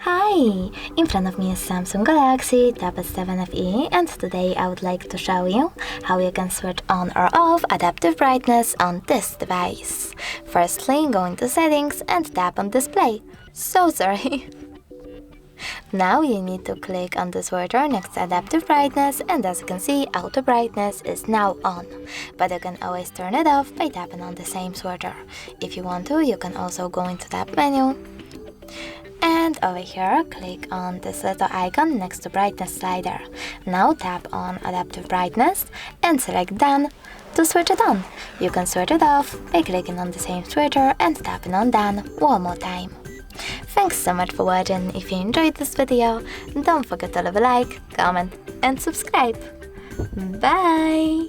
Hi! In front of me is Samsung Galaxy Tab S7 FE, and today I would like to show you how you can switch on or off adaptive brightness on this device. Firstly, go into settings and tap on display. So sorry! Now you need to click on the switcher next to adaptive brightness, and as you can see, auto brightness is now on. But you can always turn it off by tapping on the same switcher. If you want to, you can also go into tab menu. And over here, click on this little icon next to brightness slider. Now tap on adaptive brightness and select done to switch it on. You can switch it off by clicking on the same switcher and tapping on done one more time. Thanks so much for watching. If you enjoyed this video, don't forget to leave a like, comment and subscribe. Bye!